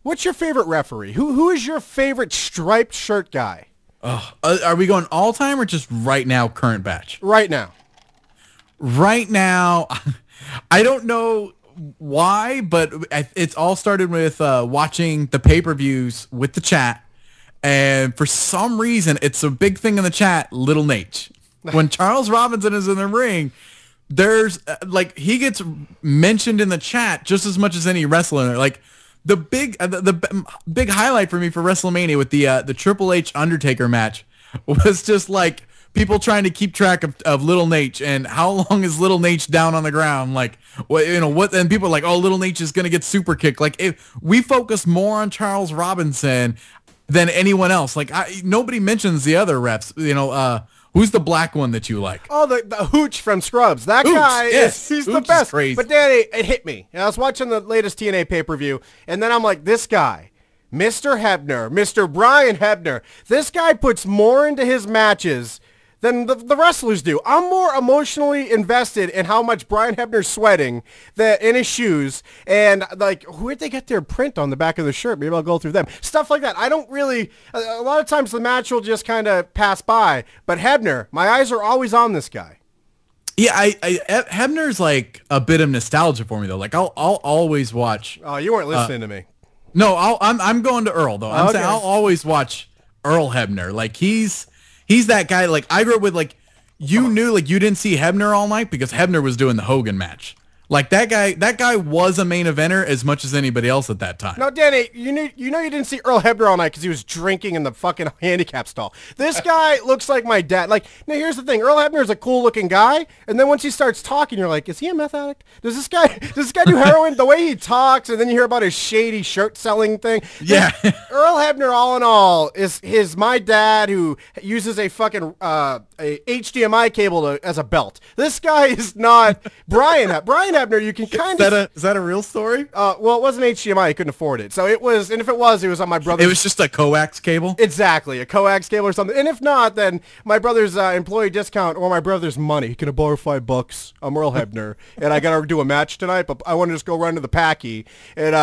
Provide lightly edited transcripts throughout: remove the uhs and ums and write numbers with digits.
What's your favorite referee? Who is your favorite striped shirt guy? Are we going all time or just right now, current batch? Right now. Right now, I don't know why, but it's all started with watching the pay-per-views with the chat. And for some reason, it's a big thing in the chat, Little Nate. When Charles Robinson is in the ring, there's he gets mentioned in the chat just as much as any wrestler. Like the big highlight for me for WrestleMania with the Triple H Undertaker match was just like people trying to keep track of Little Nate and how long is Little Nate down on the ground. Like what and people are like, oh, Little Nate is gonna get super kicked. Like if we focus more on Charles Robinson than anyone else. Like nobody mentions the other refs. Who's the black one that you like? Oh, the Hooch from Scrubs. That Hooch, guy, yes. he's Hooch the best. is crazy. But Danny, it hit me. And I was watching the latest TNA pay-per-view, and then I'm like, this guy, Mr. Hebner, Mr. Brian Hebner, this guy puts more into his matches than the wrestlers do. I'm more emotionally invested in how much Brian Hebner's sweating in his shoes, and like, where'd they get their print on the back of the shirt? Maybe I'll go through them. Stuff like that. I don't really, a lot of times the match will just kind of pass by, but Hebner, my eyes are always on this guy. Yeah, Hebner's like a bit of nostalgia for me though. Like I'll always watch. Oh, you weren't listening to me. No, I'm going to Earl though. I'm saying I'll always watch Earl Hebner. Like he's that guy. Like I grew up with you didn't see Hebner all night because Hebner was doing the Hogan match. Like that guy was a main eventer as much as anybody else at that time. No, Danny, you didn't see Earl Hebner all night because he was drinking in the fucking handicap stall. This guy looks like my dad. Like, now here's the thing: Earl Hebner is a cool-looking guy, and then once he starts talking, you're like, is he a meth addict? Does this guy do heroin? The way he talks, and then you hear about his shady shirt-selling thing. Yeah, Earl Hebner, all in all, is my dad who uses a fucking a HDMI cable as a belt. This guy is not Brian Hebner. You can kind of... Is that a real story? Well, it wasn't HDMI. He couldn't afford it. So it was, and if it was on my brother's... It was just a coax cable? Exactly, a coax cable or something. And if not, then my brother's employee discount or my brother's money. Can I borrow $5? I'm Earl Hebner, and I got to do a match tonight, but I want to just go run to the Packy and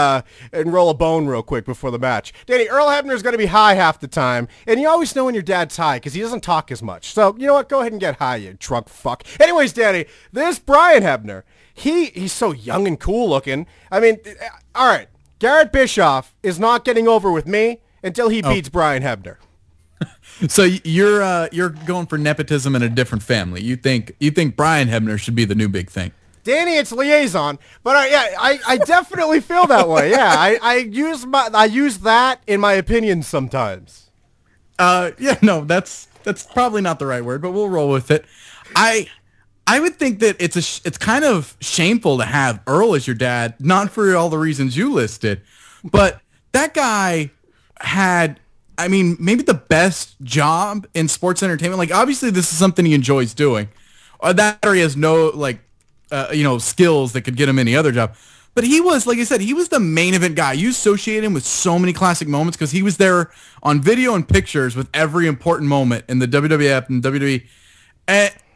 roll a bone real quick before the match. Danny, Earl Hebner's going to be high half the time, and you always know when your dad's high because he doesn't talk as much. So, you know what? Go ahead and get high, you drunk fuck. Anyways, Danny, this Brian Hebner... He's so young and cool looking. I mean, all right, Garrett Bischoff is not getting over with me until he beats Brian Hebner. So you're going for nepotism in a different family. You think Brian Hebner should be the new big thing. Danny, it's liaison, but I definitely feel that way. Yeah, I use that in my opinions sometimes. Yeah, no, that's probably not the right word, but we'll roll with it. I would think that it's kind of shameful to have Earl as your dad, not for all the reasons you listed, but that guy had, I mean, maybe the best job in sports entertainment. Like, obviously, this is something he enjoys doing, or he has no skills that could get him any other job. But he was, like I said, he was the main event guy. You associate him with so many classic moments because he was there on video and pictures with every important moment in the WWF and WWE.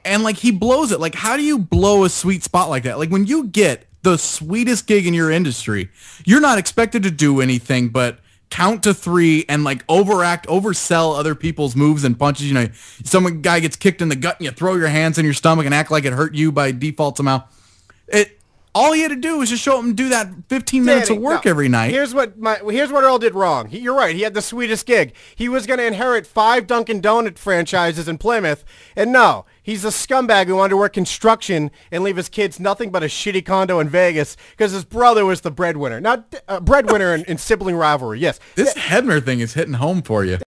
And like he blows it. Like, how do you blow a sweet spot like that? Like when you get the sweetest gig in your industry, you're not expected to do anything but count to 3 and like oversell other people's moves and punches. You know, some guy gets kicked in the gut and you throw your hands in your stomach and act like it hurt you by default somehow. All he had to do was just show up and do that 15 minutes of work every night. Here's what Earl did wrong. You're right. He had the sweetest gig. He was going to inherit 5 Dunkin' Donut franchises in Plymouth, and no, he's a scumbag who wanted to work construction and leave his kids nothing but a shitty condo in Vegas because his brother was the breadwinner. Not breadwinner in sibling rivalry. Yes. This Hebner thing is hitting home for you.